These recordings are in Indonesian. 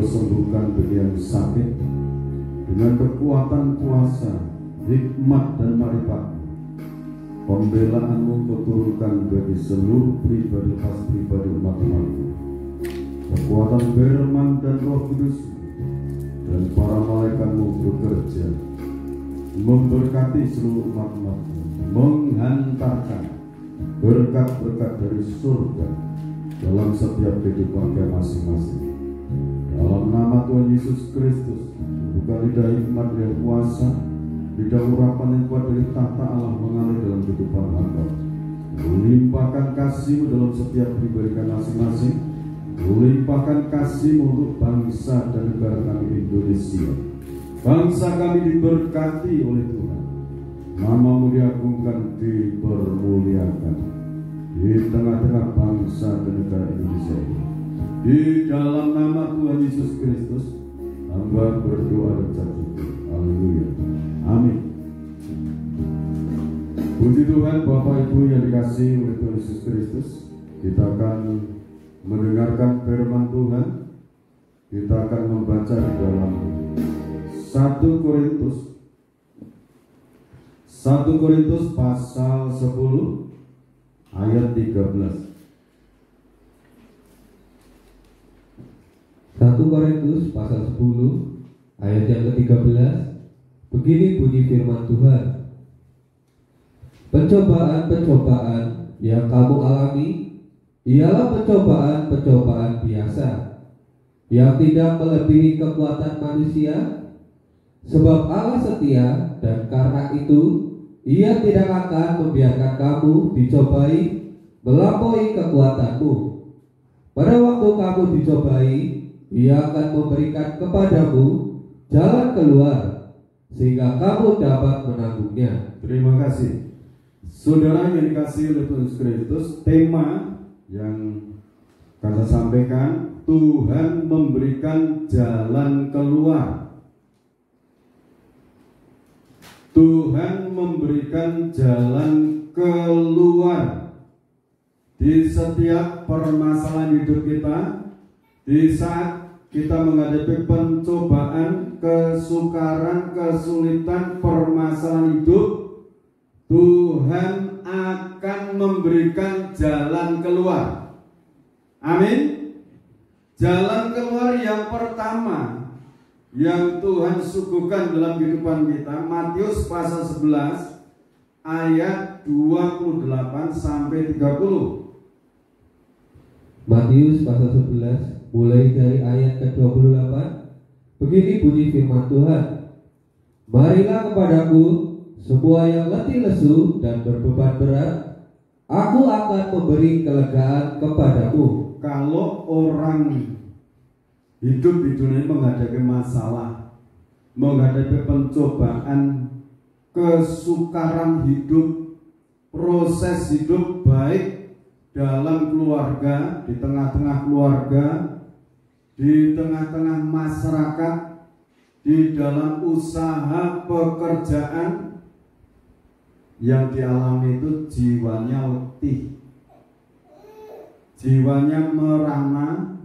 Sembuhkan bagi yang sakit dengan kekuatan kuasa, hikmat dan marifat. Pembelaan-Mu Kau turunkan bagi seluruh pribadi umat-Mu. Kekuatan firman dan Roh Kudus dan para malaikat-Mu bekerja memberkati seluruh umat-Mu, menghantarkan berkat-berkat dari surga dalam setiap kehidupan masing-masing. Dalam nama Tuhan Yesus Kristus, buka lidah hikmat dan kuasa, lidah urapan yang kuat dari tahta Allah mengalir dalam kehidupan hamba. Limpahkan kasih-Mu dalam setiap pribadi masing-masing. Limpahkan kasih-Mu untuk bangsa dan negara kami Indonesia. Bangsa kami diberkati oleh Tuhan. Nama-Mu diagungkan, dipermuliakan di tengah-tengah bangsa dan negara Indonesia ini. Di dalam nama Tuhan Yesus Kristus, hamba berdoa dan bersyukur. Haleluya. Amin. Puji Tuhan, Bapak Ibu yang dikasihi oleh Tuhan Yesus Kristus, kita akan mendengarkan firman Tuhan. Kita akan membaca di dalam 1 Korintus pasal 10 ayat 13. 1 Korintus pasal 10 ayat yang ke-13. Begini bunyi firman Tuhan. Pencobaan-pencobaan yang kamu alami ialah pencobaan-pencobaan biasa yang tidak melebihi kekuatan manusia, sebab Allah setia dan karena itu Ia tidak akan membiarkan kamu dicobai melampaui kekuatanmu. Pada waktu kamu dicobai, Ia akan memberikan kepadamu jalan keluar sehingga kamu dapat menanggungnya. Terima kasih. Saudara yang dikasihi oleh Tuhan Yesus Kristus, tema yang akan saya sampaikan, Tuhan memberikan jalan keluar. Tuhan memberikan jalan keluar di setiap permasalahan hidup kita. Di saat kita menghadapi pencobaan, kesukaran, kesulitan, permasalahan hidup, Tuhan akan memberikan jalan keluar. Amin. Jalan keluar yang pertama yang Tuhan suguhkan dalam kehidupan kita, Matius pasal 11 ayat 28 sampai 30. Matius pasal 11 mulai dari ayat ke-28. Begini bunyi firman Tuhan. Marilah kepadaku semua yang letih lesu dan berbeban berat, aku akan memberi kelegaan kepadamu. Kalau orang hidup di dunia menghadapi masalah, menghadapi pencobaan, kesukaran hidup, proses hidup baik dalam keluarga, di tengah-tengah keluarga, di tengah-tengah masyarakat, di dalam usaha pekerjaan, yang dialami itu jiwanya letih, jiwanya merana,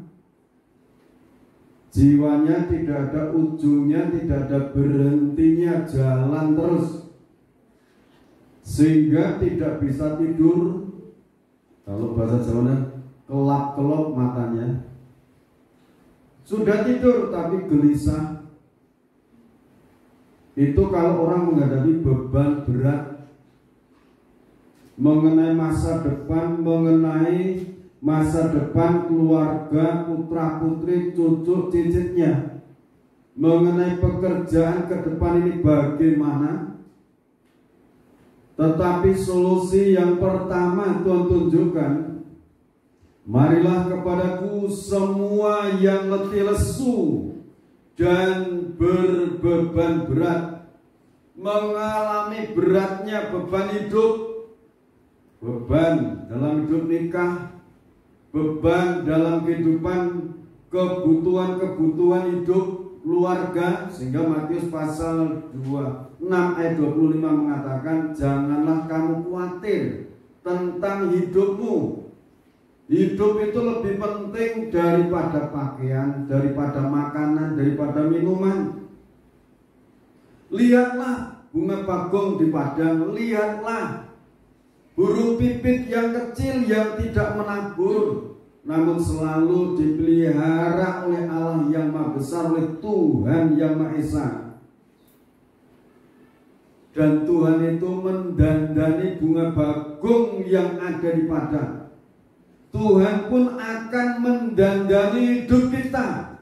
jiwanya tidak ada ujungnya, tidak ada berhentinya, jalan terus, sehingga tidak bisa tidur. Kalau bahasa Jawanya, kelap-kelop matanya. Sudah tidur tapi gelisah. Itu kalau orang menghadapi beban berat. mengenai masa depan, mengenai masa depan keluarga, putra-putri, cucu, cicitnya, mengenai pekerjaan ke depan ini bagaimana. Tetapi solusi yang pertama Tuhan tunjukkan, marilah kepadaku semua yang letih lesu dan berbeban berat, mengalami beratnya beban hidup, beban dalam hidup nikah, beban dalam kehidupan, kebutuhan hidup keluarga. Sehingga Matius pasal 6 ayat 25 mengatakan, janganlah kamu khawatir tentang hidupmu. Hidup itu lebih penting daripada pakaian, daripada makanan, daripada minuman. Lihatlah bunga bagong di padang, lihatlah burung pipit yang kecil yang tidak menabur, namun selalu dipelihara oleh Allah yang Maha Besar, oleh Tuhan yang Maha Esa. Dan Tuhan itu mendandani bunga bagong yang ada di padang. Tuhan pun akan mendandani hidup kita.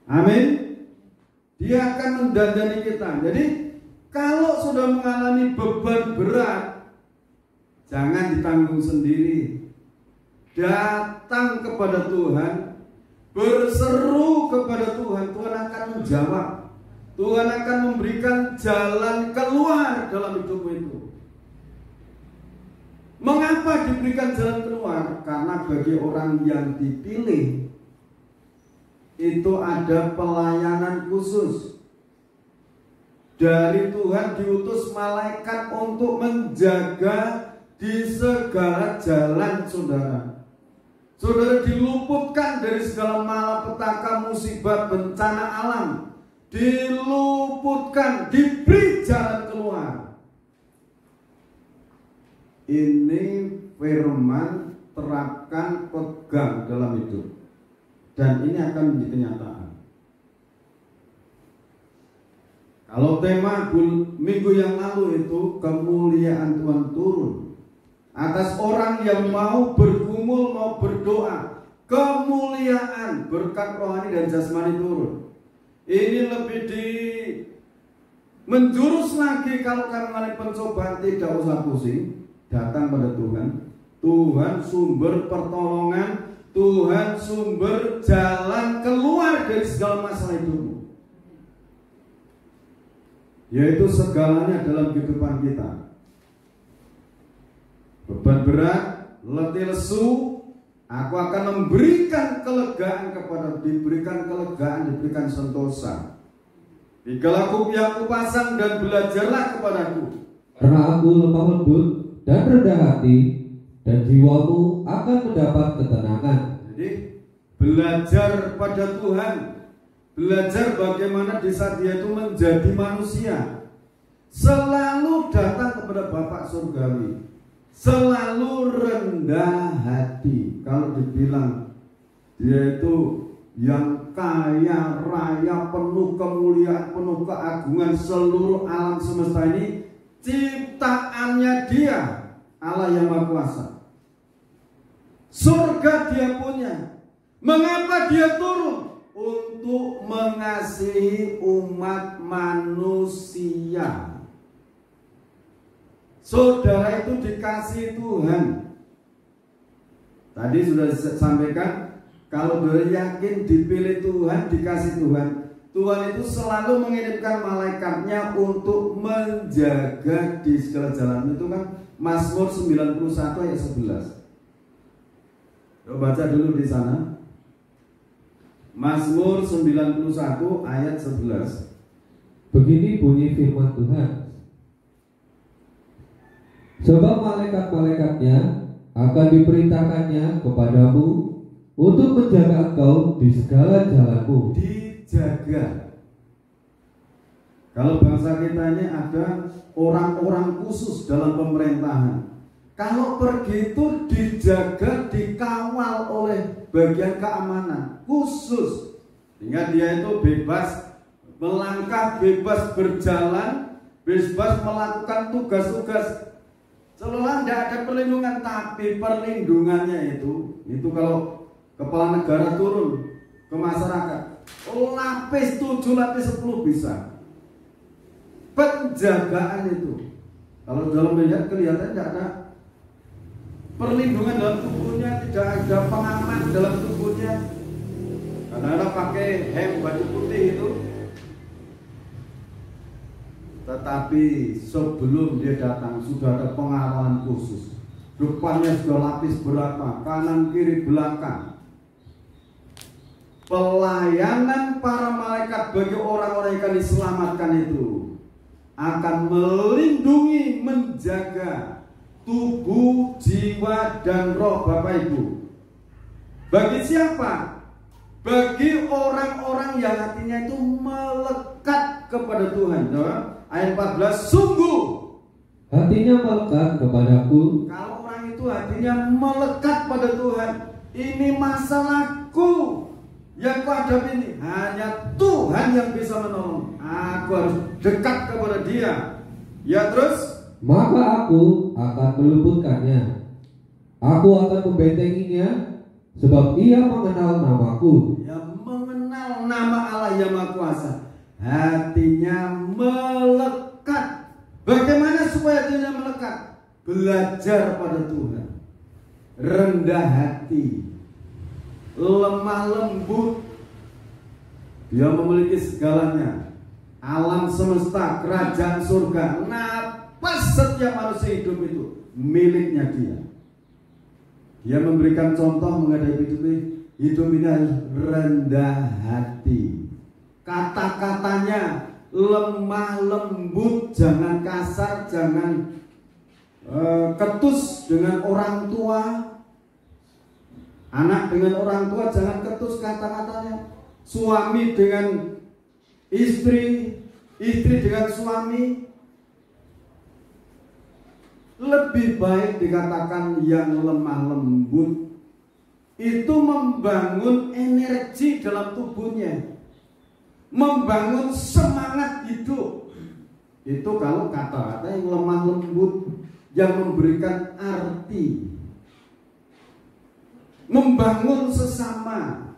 Amin. Dia akan mendandani kita. Jadi kalau sudah mengalami beban berat, jangan ditanggung sendiri. Datang kepada Tuhan, berseru kepada Tuhan. Tuhan akan menjawab. Tuhan akan memberikan jalan keluar dalam hidupmu itu. Mengapa diberikan jalan keluar? Karena bagi orang yang dipilih itu ada pelayanan khusus. Dari Tuhan diutus malaikat untuk menjaga di segala jalan saudara. Saudara diluputkan dari segala malapetaka, musibah, bencana alam. Diluputkan, diberi jalan keluar. Ini firman, terapkan, pegang dalam hidup, dan ini akan menjadi kenyataan. Kalau tema minggu yang lalu itu kemuliaan Tuhan turun atas orang yang mau bergumul, mau berdoa. Kemuliaan, berkat rohani dan jasmani turun. Ini lebih menjurus lagi. Kalau kamu mengalami pencobaan, tidak usah pusing. Datang pada Tuhan. Tuhan sumber pertolongan, Tuhan sumber jalan keluar dari segala masalah hidupmu, yaitu segalanya dalam kehidupan kita. Beban berat, letih lesu, aku akan memberikan kelegaan kepada, diberikan kelegaan, diberikan sentosa. Pikul yang kupasang dan belajarlah kepadaku. Karena aku lemah lembut dan rendah hati, dan jiwamu akan mendapat ketenangan. Jadi belajar pada Tuhan, belajar bagaimana di saat dia itu menjadi manusia, selalu datang kepada Bapa Surgawi, selalu rendah hati. Kalau dibilang dia itu yang kaya raya, penuh kemuliaan, penuh keagungan, seluruh alam semesta ini ciptaannya dia, Allah yang Maha Kuasa. Surga dia punya. Mengapa dia turun? Untuk mengasihi umat manusia. Saudara itu dikasihi Tuhan. Tadi sudah disampaikan, kalau saudara yakin dipilih Tuhan, dikasih Tuhan, Tuhan itu selalu mengirimkan malaikatnya untuk menjaga di segala jalan. Itu kan Mazmur 91 ayat 11. Coba baca dulu di sana. Mazmur 91 ayat 11. Begini bunyi firman Tuhan. Sebab malaikat-malaikatnya akan diperintahkannya kepadamu untuk menjaga engkau di segala jalanmu. Dijaga. Kalau bangsa kita ini ada orang-orang khusus dalam pemerintahan. Kalau pergi itu dijaga, dikawal oleh bagian keamanan khusus, sehingga dia itu bebas melangkah, bebas berjalan, bebas melakukan tugas-tugas Seolah tidak ada perlindungan, tapi perlindungannya itu kalau kepala negara turun ke masyarakat, lapis 7, lapis 10 bisa. Penjagaan itu, kalau dalam melihat kelihatan tidak ada perlindungan dalam tubuhnya, tidak ada pengaman dalam tubuhnya. Kadang-kadang pakai hem baju putih itu, tetapi sebelum dia datang sudah ada pengawalan khusus. Depannya sudah lapis berapa, kanan kiri belakang. Pelayanan para malaikat bagi orang-orang yang akan diselamatkan itu akan melindungi, menjaga tubuh, jiwa, dan roh Bapak Ibu. Bagi siapa? Bagi orang-orang yang hatinya itu melekat kepada Tuhan. Ayat 14, sungguh hatinya melekat kepadaku. Kalau orang itu hatinya melekat pada Tuhan, ini masalahku yang kuhadapi ini, hanya Tuhan yang bisa menolong. Aku harus dekat kepada Dia. Ya terus, maka aku akan meluputkannya. Aku akan membentenginya, sebab ia mengenal namaku. yang mengenal nama Allah yang Maha Kuasa, hatinya melekat. Bagaimana supaya hatinya melekat? Belajar pada Tuhan, rendah hati, lemah lembut. Dia memiliki segalanya, alam semesta, kerajaan surga, napas setiap manusia hidup itu miliknya dia. Dia memberikan contoh menghadapi hidup ini harus rendah hati. Kata-katanya lemah lembut, jangan kasar, jangan ketus dengan orang tua. Anak dengan orang tua jangan ketus kata-katanya. Suami dengan istri, istri dengan suami. Lebih baik dikatakan yang lemah lembut. Itu membangun energi dalam tubuhnya, membangun semangat hidup. Itu kalau kata-kata yang lemah lembut, yang memberikan arti, membangun sesama.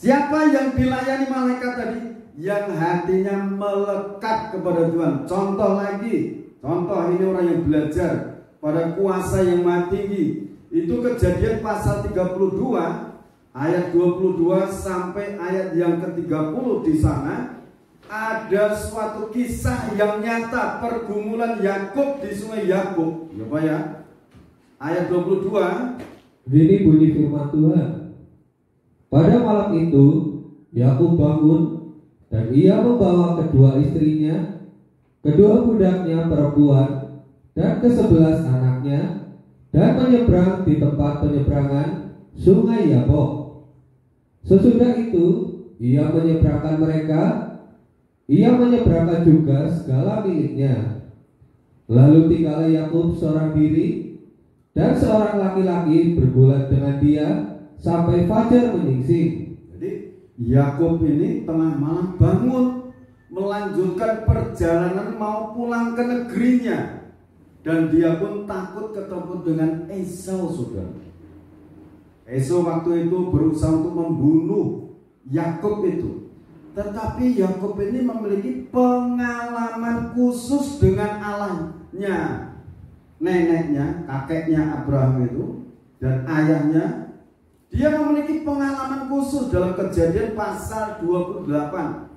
Siapa yang dilayani malaikat tadi? Yang hatinya melekat kepada Tuhan. Contoh lagi, contoh ini orang yang belajar pada kuasa yang maha tinggi. Itu Kejadian pasal 32 ayat 22 sampai ayat yang ke-30. Di sana ada suatu kisah yang nyata, pergumulan Yakub di sungai Yakub. Ya Pak ya. Ayat 22. Ini bunyi firman Tuhan. Pada malam itu Yakub bangun, dan ia membawa kedua istrinya, kedua budaknya perempuan, dan ke-11 anaknya, dan menyeberang di tempat penyeberangan sungai Yabok. Sesudah itu ia menyeberangkan mereka. Ia menyeberangkan juga segala miliknya. Lalu tinggallah Yakub seorang diri, dan seorang laki-laki bergulat dengan dia sampai fajar menyingsing. Jadi Yakub ini tengah malam bangun, melanjutkan perjalanan mau pulang ke negerinya, dan dia pun takut ketemu dengan Esau, saudara. Esau waktu itu berusaha untuk membunuh Yakub itu. Tetapi Yakub ini memiliki pengalaman khusus dengan Allahnya. Neneknya, kakeknya Abraham itu, dan ayahnya, dia memiliki pengalaman khusus dalam Kejadian pasal 28.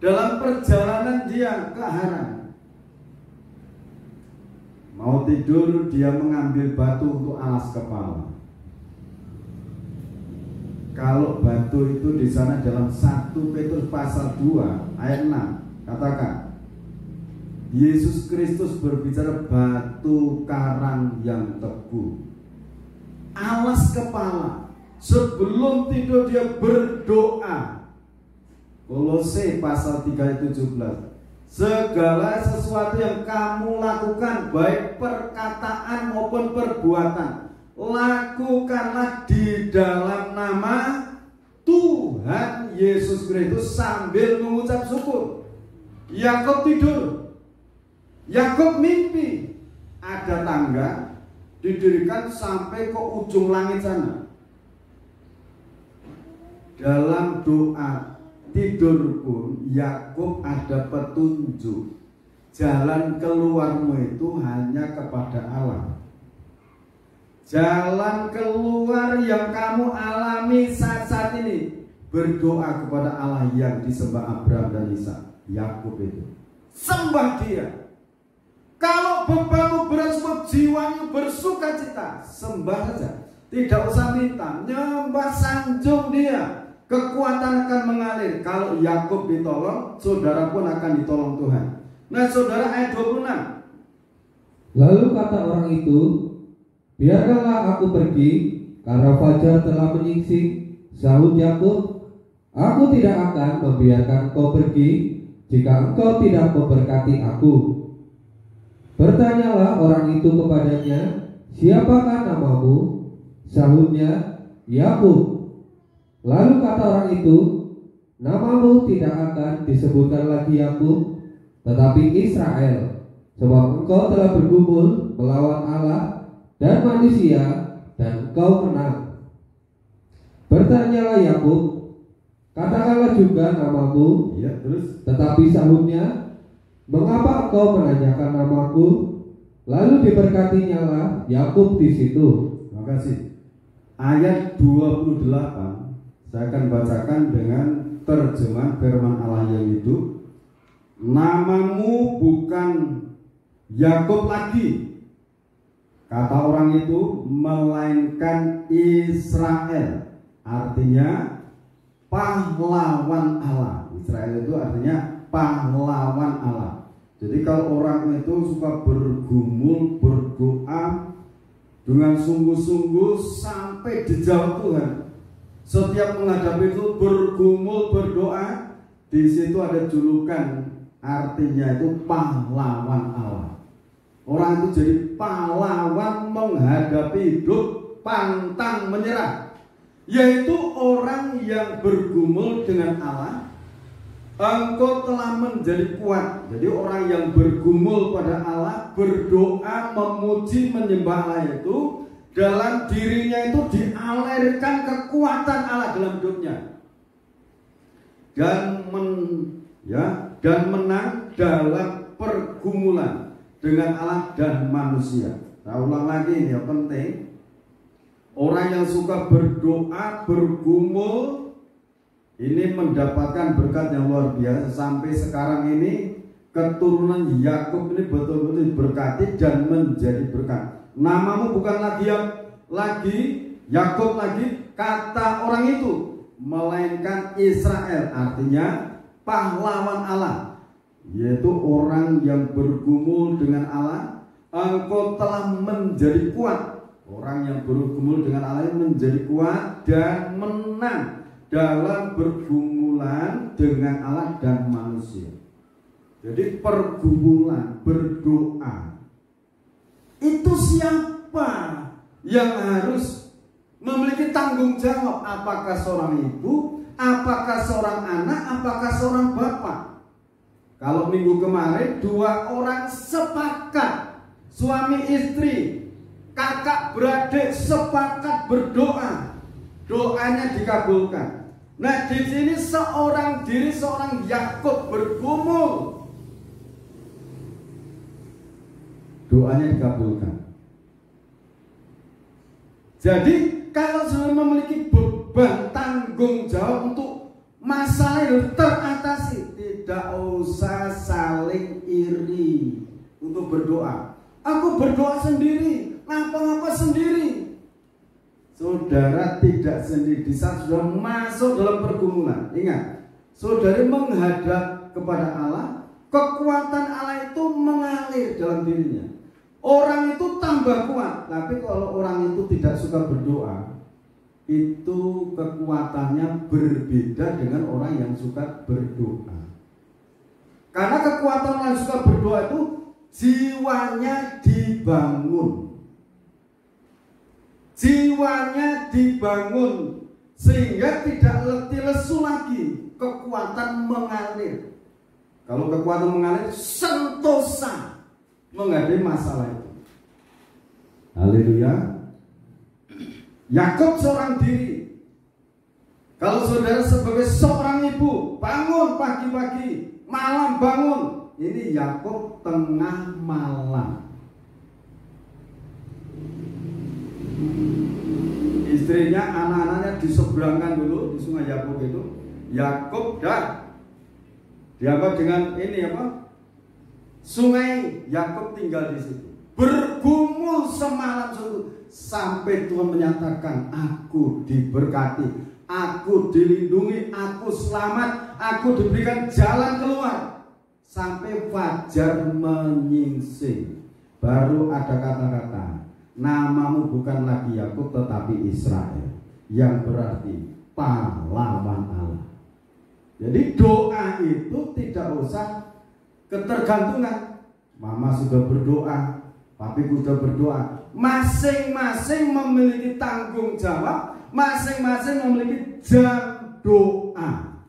Dalam perjalanan dia ke Haran, mau tidur, dia mengambil batu untuk alas kepala. Kalau batu itu di sana dalam 1 Petrus pasal 2 ayat 6 katakan, Yesus Kristus berbicara batu karang yang teguh. Alas kepala. Sebelum tidur dia berdoa. Kolose pasal 3 ayat 17. Segala sesuatu yang kamu lakukan, baik perkataan maupun perbuatan, lakukanlah di dalam nama Tuhan Yesus Kristus sambil mengucap syukur. Yakub tidur. Yakub mimpi ada tangga didirikan sampai ke ujung langit sana. Dalam doa tidur pun Yakub ada petunjuk. Jalan keluarmu itu hanya kepada Allah. Jalan keluar yang kamu alami saat ini, berdoa kepada Allah yang disembah Abraham dan Ishak. Yakub itu sembah dia. Kalau bebanmu berat, jiwamu bersuka cita, sembah saja. Tidak usah minta, nyembah, sanjung dia. Kekuatan akan mengalir. Kalau Yakub ditolong, saudara pun akan ditolong Tuhan. Nah saudara, ayat 26. Lalu kata orang itu, biarkanlah aku pergi, karena fajar telah menyingsing. Sahut Yakub, aku tidak akan membiarkan engkau pergi jika engkau tidak memberkati aku. Bertanyalah orang itu kepadanya, siapakah namamu? Sahutnya, Yakub. Lalu kata orang itu, namamu tidak akan disebutkan lagi Yakub, tetapi Israel, sebab engkau telah bergumul melawan Allah dan manusia, dan engkau menang. Bertanyalah Yakub, katakanlah juga namamu. Ya, terus. Tetapi sahutnya, mengapa engkau menanyakan namaku? Lalu diberkatinya lah Yakub di situ. Terima kasih. Ayat 28 saya akan bacakan dengan terjemahan firman Allah yang hidup. Namamu bukan Yakub lagi, kata orang itu, melainkan Israel. Artinya pahlawan Allah. Israel itu artinya pahlawan Allah. Jadi kalau orang itu suka bergumul, berdoa dengan sungguh-sungguh sampai dijawab Tuhan. Setiap menghadapi itu bergumul, berdoa, di situ ada julukan, artinya itu pahlawan Allah. Orang itu jadi pahlawan menghadapi hidup, pantang menyerah. Yaitu orang yang bergumul dengan Allah, engkau telah menjadi kuat. Jadi orang yang bergumul pada Allah, berdoa, memuji, menyembah Allah itu, dalam dirinya itu dialirkan kekuatan Allah dalam hidupnya, dan menang dalam pergumulan dengan Allah dan manusia. Saya ulang lagi ini ya, penting. Orang yang suka berdoa, bergumul, ini mendapatkan berkat yang luar biasa. Sampai sekarang ini keturunan Yakub ini betul-betul diberkati dan menjadi berkat. Namamu bukan lagi Yakub lagi, kata orang itu, melainkan Israel. Artinya pahlawan Allah, yaitu orang yang bergumul dengan Allah. Engkau telah menjadi kuat. Orang yang bergumul dengan Allah menjadi kuat dan menang dalam bergumulan dengan Allah dan manusia. Jadi pergumulan, berdoa, itu siapa yang harus memiliki tanggung jawab? Apakah seorang ibu, apakah seorang anak, apakah seorang bapak? Kalau minggu kemarin 2 orang sepakat, suami istri, kakak beradik sepakat berdoa, doanya dikabulkan. Nah di sini seorang Yakub bergumul, doanya dikabulkan. Jadi kalau sudah memiliki beban tanggung jawab untuk masalah yang teratasi, tidak usah saling iri untuk berdoa. Aku berdoa sendiri, ngapa-ngapa sendiri. Saudara tidak sendiri. Di saat sudah masuk dalam pergumulan, ingat, saudara menghadap kepada Allah, kekuatan Allah itu mengalir dalam dirinya. Orang itu tambah kuat. Tapi kalau orang itu tidak suka berdoa, itu kekuatannya berbeda dengan orang yang suka berdoa. Karena kekuatan orang yang suka berdoa itu jiwanya dibangun. Jiwanya dibangun sehingga tidak letih lesu lagi. Kekuatan mengalir. Kalau kekuatan mengalir, sentosa. menghadapi masalah itu. Haleluya. Yakub seorang diri. Kalau saudara sebagai seorang ibu bangun pagi-pagi, malam bangun, ini Yakub tengah malam. Istrinya, anak-anaknya diseberangkan dulu di sungai Yakub itu. Yakub dah dianggap dengan ini apa? Sungai. Yakub tinggal di situ. Bergumul semalam suntuk sampai Tuhan menyatakan, aku diberkati, aku dilindungi, aku selamat, aku diberikan jalan keluar. Sampai fajar menyingsing, baru ada kata-kata, namamu bukan lagi Yakub tetapi Israel, yang berarti pahlawan Allah. Jadi doa itu tidak usah ketergantungan. Mama sudah berdoa, papi sudah berdoa. Masing-masing memiliki tanggung jawab, masing-masing memiliki jam doa.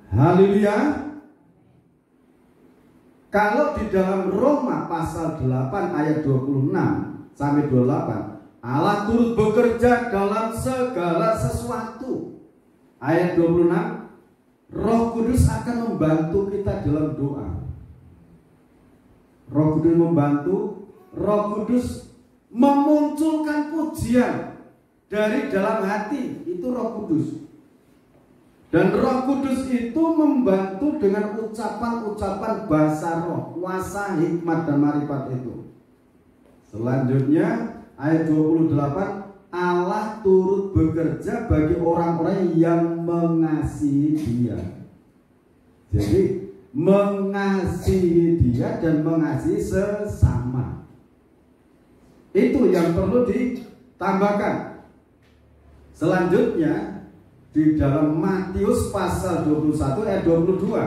Haleluya. Kalau di dalam Roma pasal 8 ayat 26 sampai 28, Allah turut bekerja dalam segala sesuatu. Ayat 26, Roh Kudus akan membantu kita dalam doa. Roh Kudus membantu, Roh Kudus memunculkan pujian dari dalam hati, itu Roh Kudus. Dan Roh Kudus itu membantu dengan ucapan-ucapan bahasa roh, kuasa, hikmat, dan marifat itu. Selanjutnya ayat 28, Allah turut bekerja bagi orang-orang yang mengasihi Dia. Jadi mengasihi Dia dan mengasihi sesama, itu yang perlu ditambahkan. Selanjutnya di dalam Matius pasal 21 ayat 22.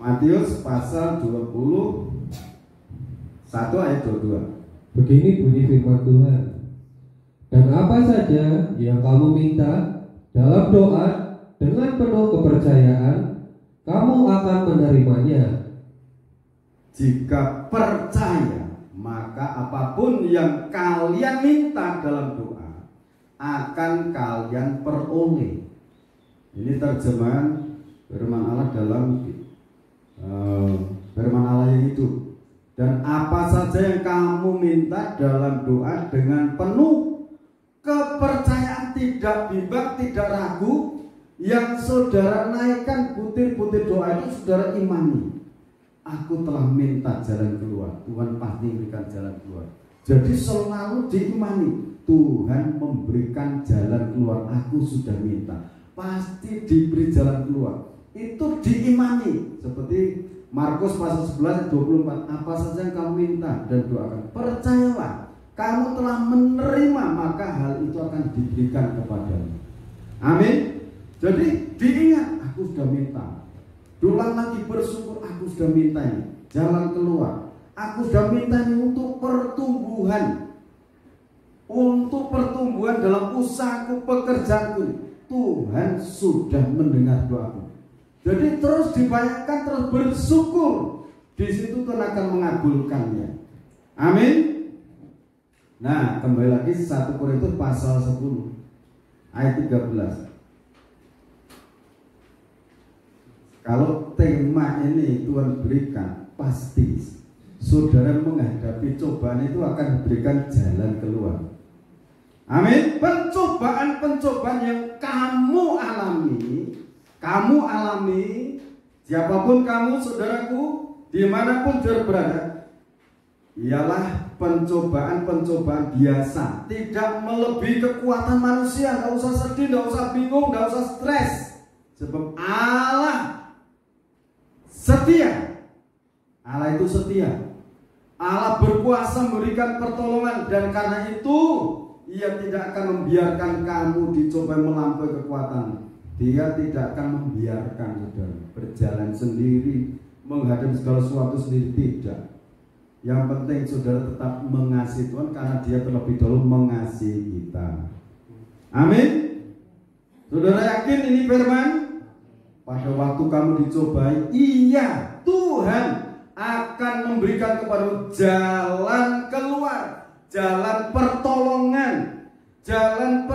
Matius pasal 21 ayat 22. Begini bunyi firman Tuhan. Dan apa saja yang kamu minta dalam doa dengan penuh kepercayaan, kamu akan menerimanya. Jika percaya, maka apapun yang kalian minta dalam doa akan kalian peroleh. Ini terjemahan firman Allah dalam firman Allah yang itu. Dan apa saja yang kamu minta dalam doa dengan penuh kepercayaan, tidak bimbang, tidak ragu, yang saudara naikkan butir-butir doa itu saudara imani. Aku telah minta jalan keluar, Tuhan pasti memberikan jalan keluar. Jadi selalu diimani, Tuhan memberikan jalan keluar. Aku sudah minta, pasti diberi jalan keluar. Itu diimani. Seperti Markus pasal 11 24, apa saja yang kamu minta dan doakan, percayalah kamu telah menerima, maka hal itu akan diberikan kepadamu. Amin. Jadi diingat, aku sudah minta. Ulang lagi bersyukur, aku sudah minta ini jalan keluar. Aku sudah minta ini untuk pertumbuhan, untuk pertumbuhan dalam usahaku, pekerjaanku. Tuhan sudah mendengar doaku. Jadi terus dibayangkan, terus bersyukur. Di situ Tuhan akan mengabulkannya. Amin. Nah, kembali lagi 1 Korintus pasal 10 ayat 13. Kalau tema ini Tuhan berikan, pasti saudara menghadapi cobaan itu akan diberikan jalan keluar. Amin. Pencobaan-pencobaan yang kamu alami, siapapun kamu, saudaraku, dimanapun saudara berada, ialah pencobaan-pencobaan biasa, tidak melebihi kekuatan manusia. Tidak usah sedih, tidak usah bingung, tidak usah stres, sebab Allah setia. Allah itu setia. Allah berkuasa memberikan pertolongan, dan karena itu Ia tidak akan membiarkan kamu dicoba melampaui kekuatan. Dia tidak akan membiarkan saudara berjalan sendiri, menghadapi segala sesuatu sendiri, tidak. Yang penting saudara tetap mengasihi Tuhan, karena Dia terlebih dahulu mengasihi kita. Amin. Saudara yakin ini firman? Pada waktu kamu dicobai, iya, Tuhan akan memberikan kepadamu jalan keluar, jalan pertolongan, jalan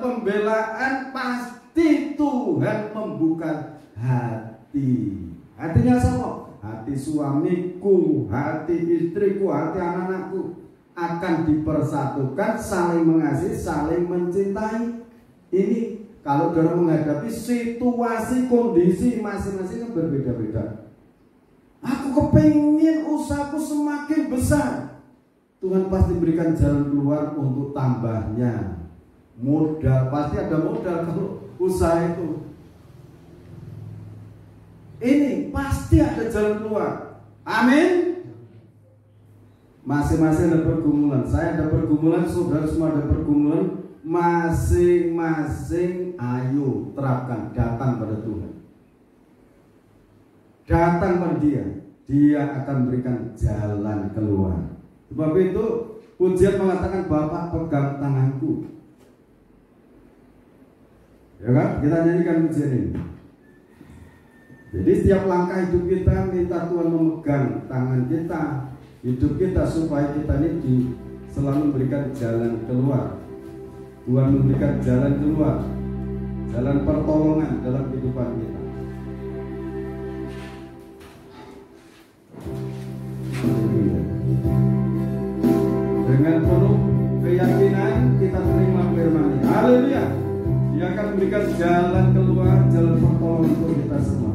pembelaan. Pasti Tuhan membuka hati. Hatinya sama, hati suamiku, hati istriku, hati anak-anakku akan dipersatukan, saling mengasihi, saling mencintai. Ini kalau dalam menghadapi situasi, kondisi masing-masing yang berbeda-beda. Aku kepingin usahaku semakin besar. Tuhan pasti berikan jalan keluar untuk tambahnya. Modal, pasti ada modal kalau usaha itu. Ini pasti ada jalan keluar. Amin. Masing-masing ada pergumulan. Saya ada pergumulan, saudara semua ada pergumulan. Masing-masing ayo terapkan, datang pada Tuhan. Datang pada Dia. Dia akan berikan jalan keluar. Sebab itu pujian mengatakan, Bapak pegang tanganku. Ya kan? Kita nyanyikan pujian ini. Jadi setiap langkah hidup kita minta Tuhan memegang tangan kita, hidup kita, supaya kita ini selalu memberikan jalan keluar. Tuhan memberikan jalan keluar, jalan pertolongan dalam kehidupan kita. Dengan penuh keyakinan kita terima firman ini. Haleluya. Dia akan memberikan jalan keluar, jalan pertolongan untuk kita semua.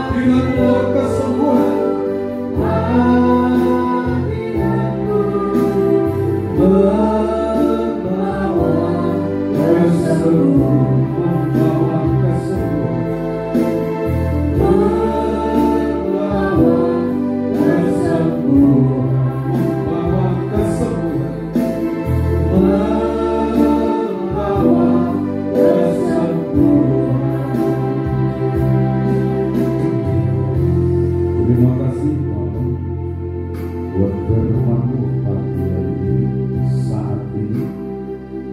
hadirat-Mu kesembuhan, hadirat-Mu membawa kesembuhan, membawa kesembuhan, membawa kesembuhan, membawa kesembuhan, membawa kesembuhan. Terima kasih Bapak buat firman-Mu pagi hari ini, saat ini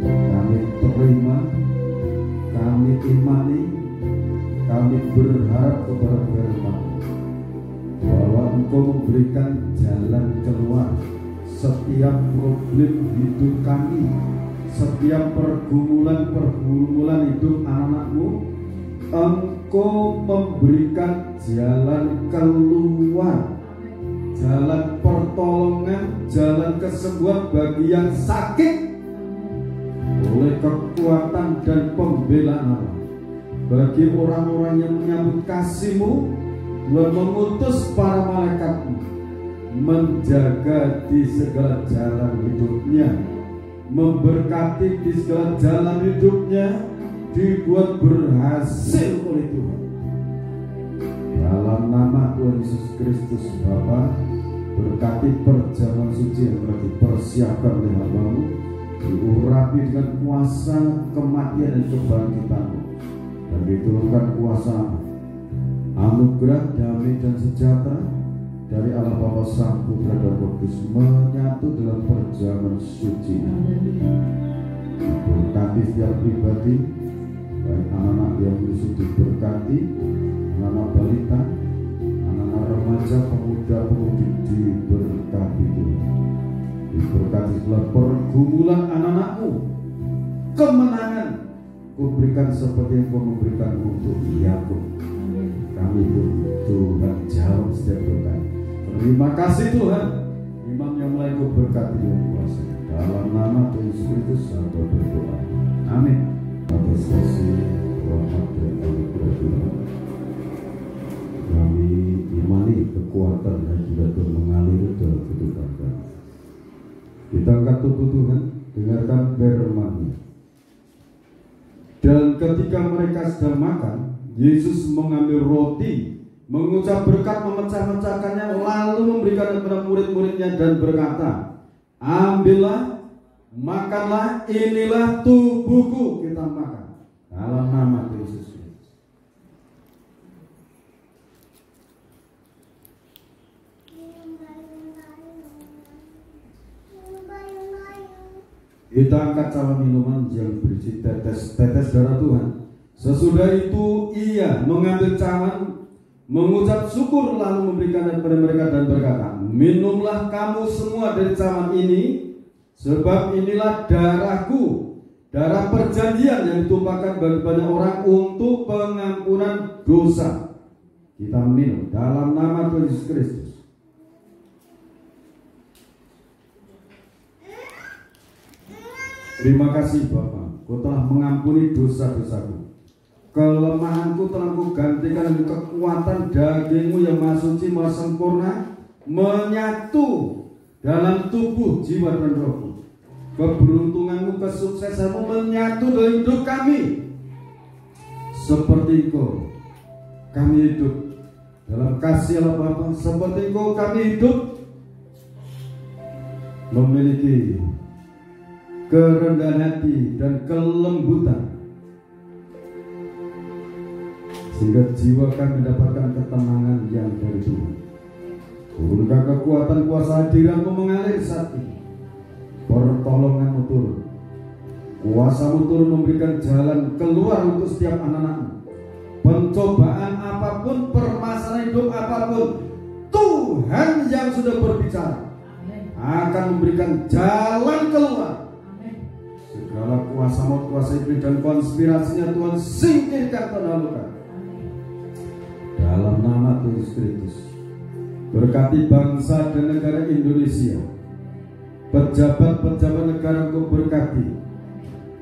kami terima, kami imani, kami berharap kepada firman-Mu bahwa Engkau memberikan jalan keluar setiap problem hidup kami, setiap pergumulan hidup anak-anak-Mu. Engkau memberikan jalan keluar, jalan pertolongan, jalan kesembuhan bagi yang sakit oleh kekuatan dan pembelaan Allah. Bagi orang-orang yang menyambut kasih-Mu, Tuhan mengutus para malaikat-Mu menjaga di segala jalan hidupnya, memberkati di segala jalan hidupnya, dibuat berhasil oleh Tuhan. Dalam nama Tuhan Yesus Kristus, Bapa, berkati perjamuan suci yang telah dipersiapkan oleh hamba-Mu, diurapi dengan kuasa kematian dan kebangkitan-Mu, dan diturunkan kuasa anugerah, damai dan sejahtera dari Allah Bapa, Sang Putra dan Roh Kudus menyatu dalam perjamuan suci. Berkati setiap pribadi, baik anak-anak yang Yesus diberkati, anak-anak balita, anak-anak remaja, pemuda-pemudi diberkati Tuhan. Diberkati segala pergumulan anak-anak-Mu, kemenangan Kau berikan seperti yang Kau memberikan untuk Yakub. Kami pun Tuhan jawab setiap doa. Terima kasih Tuhan. Imam yang mulai Kau berkati dengan kuasa. Dalam nama Tuhan Yesus Kristus saya berdoa. Amin. Atas kasih rahmat dan anugerah Tuhan, kami imani kekuatan dan juga Tuhan mengalir dalam kehidupan kami. Kita angkat tubuh Tuhan, dengarkan firman-Mu. Dan ketika mereka sedang makan, Yesus mengambil roti, mengucap berkat, memecah-mecahkannya, lalu memberikan kepada murid-muridnya dan berkata, ambillah, makanlah, inilah tubuhku. Kita makan dalam nama Yesus Kristus. Kita angkat cawan minuman yang berisi tetes darah Tuhan. Sesudah itu ia mengambil cawan, mengucap syukur, lalu memberikan kepada mereka dan berkata, minumlah kamu semua dari cawan ini, sebab inilah darahku, darah perjanjian yang ditumpahkan bagi banyak orang untuk pengampunan dosa. Kita minum dalam nama Tuhan Yesus Kristus. Terima kasih Bapa, Kau telah mengampuni dosa-dosaku. Kelemahanku telah Kau gantikan dengan kekuatan daging-Mu yang maha suci, maha sempurna, menyatu dalam tubuh, jiwa dan rohku. Keberuntungan-Mu, kesuksesan-Mu menyatu dalam hidup kami. Seperti Kau kami hidup dalam kasih Allah Bapa. Seperti Kau kami hidup memiliki kerendahan hati dan kelembutan, sehingga jiwa kami mendapatkan ketenangan yang dari Tuhan. Turunkan kekuatan kuasa hadirat-Mu mengalir saat ini. Pertolongan-Mu turun, kuasa-Mu turun memberikan jalan keluar untuk setiap anak-anak-Mu. Pencobaan apapun, permasalahan hidup apapun, Tuhan yang sudah berbicara akan memberikan jalan keluar. Segala kuasa maut, kuasa iblis dan konspirasinya Tuhan singkirkan, penaklukan. Dalam nama Tuhan Yesus Kristus, berkati bangsa dan negara Indonesia, pejabat-pejabat negara Kau berkati,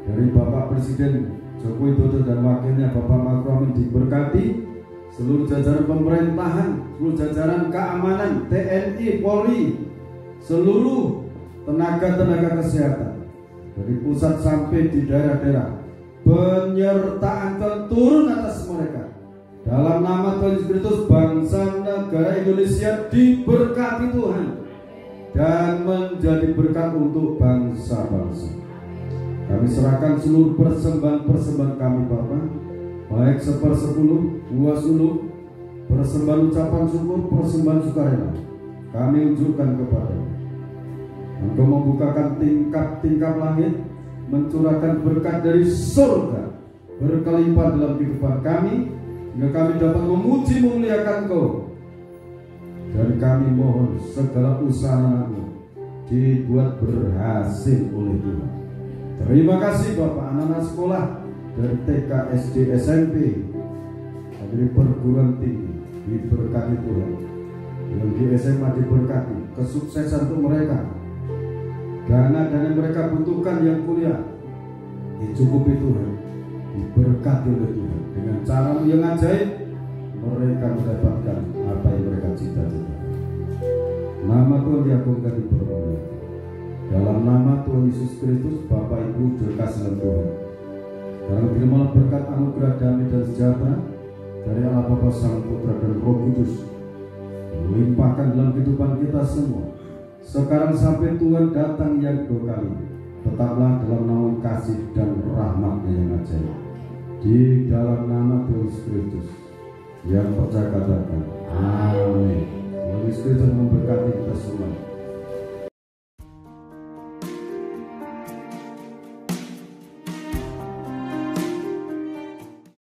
dari Bapak Presiden Joko Widodo dan wakilnya Bapak Makromin diberkati, seluruh jajaran pemerintahan, seluruh jajaran keamanan, TNI, Polri, seluruh tenaga-tenaga kesehatan dari pusat sampai di daerah-daerah, penyertaan turun atas mereka. Dalam nama Tuhan Yesus Kristus, bangsa negara Indonesia diberkati Tuhan dan menjadi berkat untuk bangsa-bangsa. Kami serahkan seluruh persembahan-persembahan kami Bapak, baik 1/10, 2/10, persembahan ucapan syukur, persembahan sukarela, kami unjukkan kepada-Mu. Engkau membukakan tingkap-tingkap langit, mencurahkan berkat dari surga berkelimpah dalam kehidupan kami, hingga kami dapat memuji memuliakan Engkau. Dan kami mohon segala usaha anak-Mu dibuat berhasil oleh Tuhan. Terima kasih Bapak, anak-anak sekolah dari TK, SD, SMP, dari perguruan tinggi diberkati Tuhan. Yang di SMA diberkati, kesuksesan untuk mereka. Dana-dana mereka butuhkan yang kuliah dicukupi Tuhan, diberkati oleh Tuhan. Dengan cara yang ajaib mereka mendapatkan apa yang mereka cita-cita. Nama Tuhan diagungkan, dipermuliakan. Dalam nama Tuhan Yesus Kristus, Bapak Ibu dikasih dalam Tuhan. Dalam terimalah berkat anugerah damai dan sejahtera dari Allah Bapa, Sang Putra dan Roh Kudus, melimpahkan dalam kehidupan kita semua. Sekarang sampai Tuhan datang yang kedua kali, tetaplah dalam naungan kasih dan rahmat-Nya yang ajaib. Di dalam nama Tuhan Yesus Kristus, yang percaya katakan